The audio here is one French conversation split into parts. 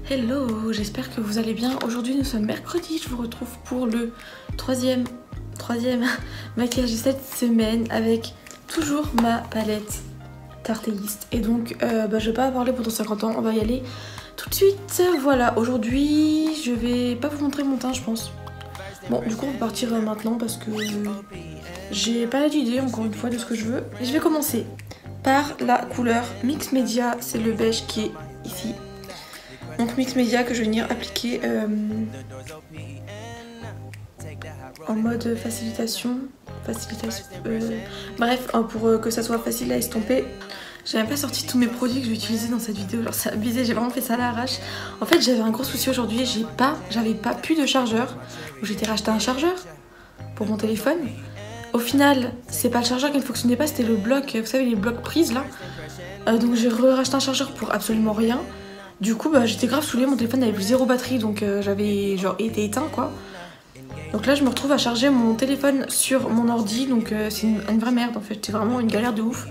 Hello, j'espère que vous allez bien. Aujourd'hui nous sommes mercredi, je vous retrouve pour le troisième maquillage de cette semaine avec toujours ma palette Tartéiste. Et donc je vais pas parler pendant 50 ans, on va y aller tout de suite. Voilà, aujourd'hui je vais pas vous montrer mon teint je pense. Bon du coup on va partir maintenant parce que j'ai pas d'idée encore une fois de ce que je veux. Et je vais commencer par la couleur Mix Media, c'est le beige qui est ici. Donc Mix Media que je vais venir appliquer en mode facilitation. Bref, pour que ça soit facile à estomper. J'ai même pas sorti tous mes produits que je vais utiliser dans cette vidéo, genre c'est abusé, j'ai vraiment fait ça à l'arrache. En fait j'avais un gros souci aujourd'hui, j'avais pas plus de chargeur. J'étais racheté un chargeur pour mon téléphone. Au final, c'est pas le chargeur qui ne fonctionnait pas, c'était le bloc, vous savez les blocs prises là. Donc j'ai racheté un chargeur pour absolument rien. Du coup j'étais grave saoulée, mon téléphone avait plus 0 batterie donc j'avais genre été éteint quoi. Donc là je me retrouve à charger mon téléphone sur mon ordi, donc c'est une vraie merde en fait, c'est vraiment une galère de ouf.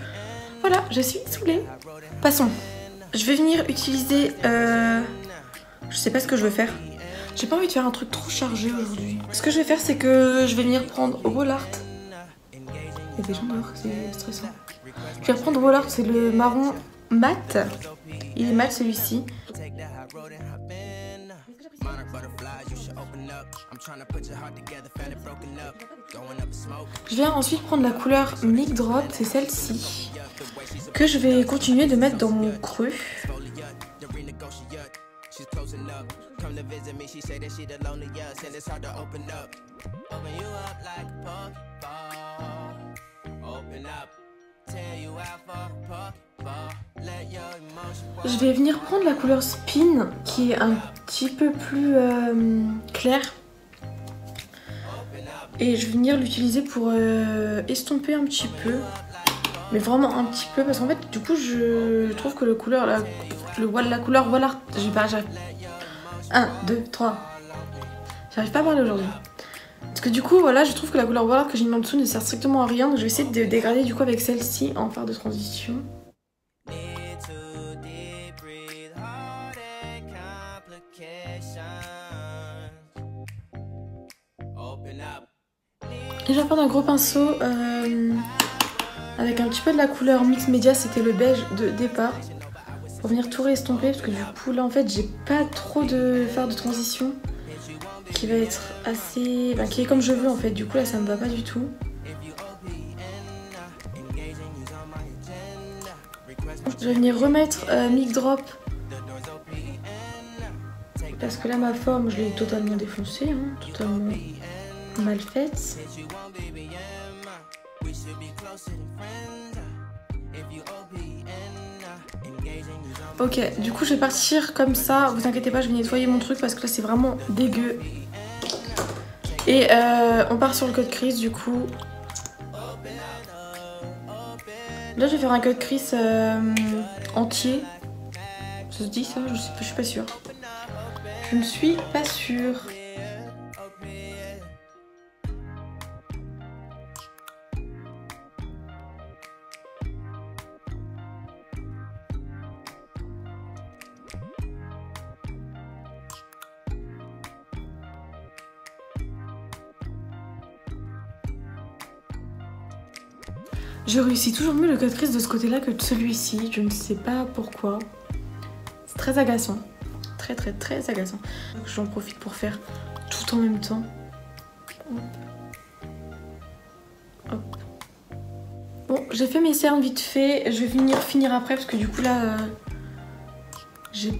Voilà, je suis saoulée. Passons. Je vais venir utiliser... je sais pas ce que je vais faire. J'ai pas envie de faire un truc trop chargé aujourd'hui. Ce que je vais faire c'est que je vais venir prendre Wallart. Il y a des gens dehors, c'est stressant. Je vais reprendre Wallart, c'est le marron mat. Il est mat celui-ci. Je viens ensuite prendre la couleur Mic Drop, c'est celle-ci, que je vais continuer de mettre dans mon creux. Je vais venir prendre la couleur Spin qui est un petit peu plus claire. Et je vais venir l'utiliser pour estomper un petit peu. Mais vraiment un petit peu parce qu'en fait du coup je trouve que la couleur Wallart, j'arrive 1, 2, 3. J'arrive pas à parler aujourd'hui. Parce que du coup voilà, je trouve que la couleur Wallart que j'ai mis en dessous ne sert strictement à rien. Donc je vais essayer de dégrader du coup avec celle-ci en phare de transition. Et je vais prendre un gros pinceau avec un petit peu de la couleur Mix Media, c'était le beige de départ, pour venir tout réestomper parce que du coup là en fait j'ai pas trop de phare de transition qui va être assez... qui est comme je veux en fait, du coup là ça me va pas du tout. Je vais venir remettre Mic Drop parce que là ma forme je l'ai totalement défoncée, hein, totalement mal faite. Ok, du coup je vais partir comme ça, vous inquiétez pas, je vais nettoyer mon truc parce que là c'est vraiment dégueu. Et on part sur le cut crease du coup. Là je vais faire un cut crease entier. Ça se dit ça? Je suis pas sûre. Je ne suis pas sûre. Je réussis toujours mieux le cut crease de ce côté-là que de celui-ci. Je ne sais pas pourquoi. C'est très agaçant. Très agaçant. J'en profite pour faire tout en même temps. Hop. Bon, j'ai fait mes cernes vite fait. Je vais finir après parce que du coup là... j'ai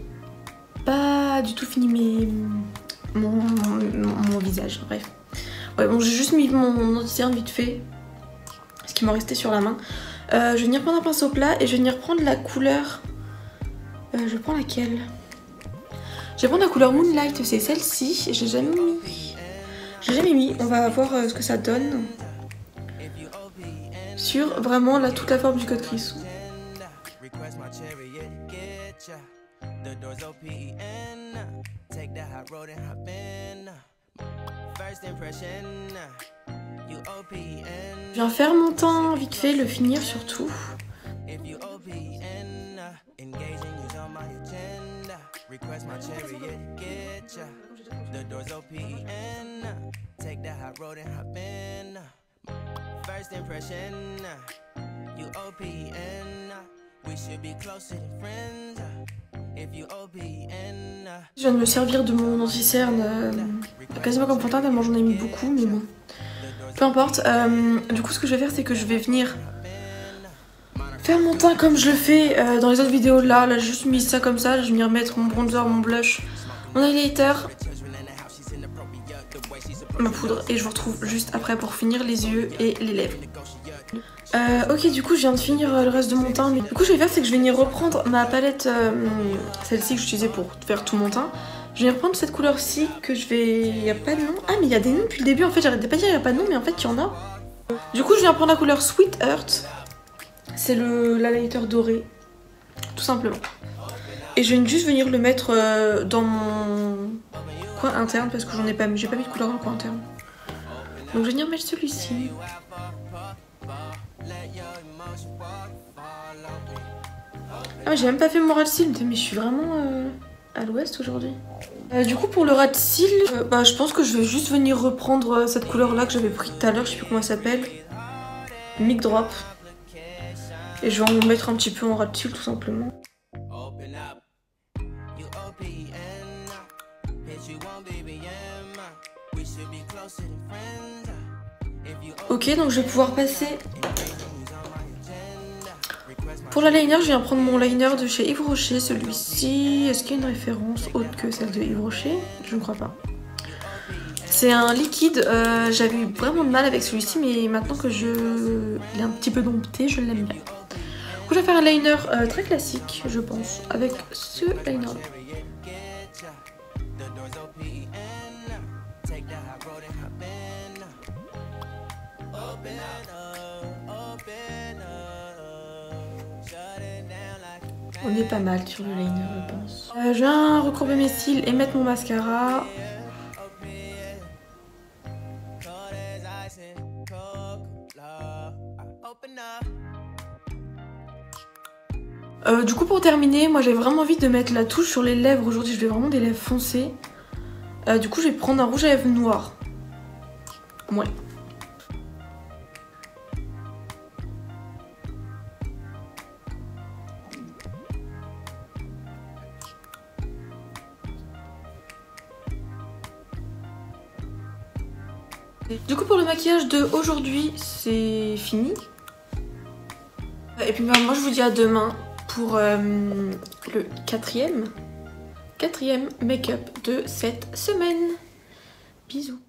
pas du tout fini mon visage. Bref. Ouais, bon, j'ai juste mis mon anti-cerne vite fait. Qui m'en restait sur la main. Je vais venir prendre un pinceau plat et je vais venir prendre la couleur... je prends laquelle? Je vais prendre la couleur Moonlight, c'est celle-ci. J'ai jamais mis. On va voir ce que ça donne. Sur vraiment là toute la forme du cut crease. Je viens faire mon teint vite fait, le finir surtout. Request my chariot, get ya. The doors open. Take the high road and hop in. First impression, you OPN. We should be closer than friends. If you OPN. Je viens de me servir de mon anti-cerne quasiment comme Quentin, tellement j'en ai mis beaucoup, mais bon. Peu importe. Du coup, ce que je vais faire, c'est que je vais venir faire mon teint comme je le fais dans les autres vidéos. Là, j'ai juste mis ça comme ça. Je vais venir mettre mon bronzer, mon blush, mon highlighter, ma poudre. Et je vous retrouve juste après pour finir les yeux et les lèvres. Ok, du coup, je viens de finir le reste de mon teint. Mais du coup, je vais faire, c'est que je vais venir reprendre ma palette, celle-ci que j'utilisais pour faire tout mon teint. Je vais reprendre cette couleur-ci que je vais... Il n'y a pas de nom. Ah, mais il y a des noms depuis le début. En fait, j'arrêtais pas de dire il n'y a pas de nom, mais en fait, il y en a. Du coup, je viens prendre la couleur Sweet Heart. C'est l'highlighter doré, tout simplement. Et je viens juste venir le mettre dans mon coin interne parce que j'en ai pas mis. J'ai pas mis de couleur dans le coin interne. Donc, je vais venir mettre celui-ci. Ah, j'ai même pas fait mon ras de cils, mais je suis vraiment à l'ouest aujourd'hui. Du coup, pour le ras de cils, je pense que je vais juste venir reprendre cette couleur là que j'avais pris tout à l'heure, je sais plus comment elle s'appelle. Mic Drop. Et je vais en mettre un petit peu en ras de cils tout simplement. Ok, donc je vais pouvoir passer. Pour la liner, je viens prendre mon liner de chez Yves Rocher, celui-ci. Est-ce qu'il y a une référence autre que celle de Yves Rocher? Je ne crois pas. C'est un liquide, j'avais eu vraiment de mal avec celui-ci, mais maintenant que il est un petit peu dompté, je l'aime bien. Du coup, je vais faire un liner très classique, je pense, avec ce liner-là. On est pas mal sur le liner, je pense. Je viens recourber mes cils et mettre mon mascara. Du coup, pour terminer, moi j'ai vraiment envie de mettre la touche sur les lèvres. Aujourd'hui, je vais vraiment des lèvres foncées. Du coup, je vais prendre un rouge à lèvres noir. Ouais. Du coup, pour le maquillage de aujourd'hui, c'est fini. Et puis moi je vous dis à demain pour le quatrième make-up de cette semaine. Bisous.